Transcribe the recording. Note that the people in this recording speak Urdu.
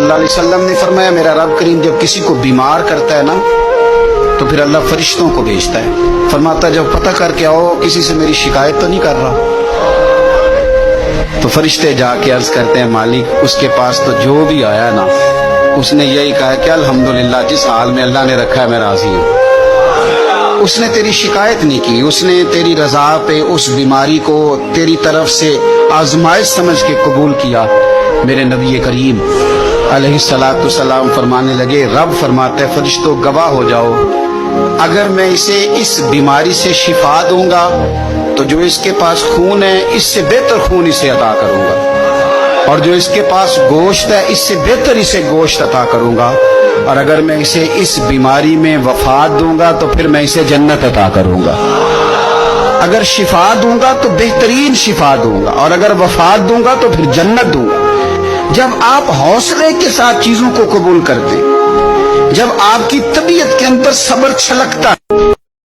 اللہ علیہ وسلم نے فرمایا میرا رب کریم جب کسی کو بیمار کرتا ہے نا تو پھر اللہ فرشتوں کو بھیجتا ہے، فرماتا ہے جب پتہ کر کے آؤ کسی سے میری شکایت تو نہیں کر رہا۔ تو فرشتے جا کے عرض کرتے ہیں مالک اس کے پاس تو جو بھی آیا نا اس نے یہی کہا کہ الحمدللہ جس حال میں اللہ نے رکھا ہے میں راضی ہوں۔ اس نے تیری شکایت نہیں کی، اس نے تیری رضا پہ اس بیماری کو تیری طرف سے آزمائش سمجھ کے قبول کیا۔ میرے نبی کریم علیہ الصلوۃ والسلام فرمانے لگے، رب فرماتا ہے فرشتوں گواہ ہو جاؤ، اگر میں اسے اس بیماری سے شفا دوں گا تو جو اس کے پاس خون ہے اس سے بہتر خون اسے عطا کروں گا، اور جو اس کے پاس گوشت ہے اس سے بہتر اسے گوشت عطا کروں گا، اور اگر میں اسے اس بیماری میں وفات دوں گا تو پھر میں اسے جنت عطا کروں گا۔ اگر شفا دوں گا تو بہترین شفا دوں گا، اور اگر وفات دوں گا تو پھر جنت دوں گا۔ جب آپ حوصلے کے ساتھ چیزوں کو قبول کرتے، جب آپ کی طبیعت کے اندر صبر چھلکتا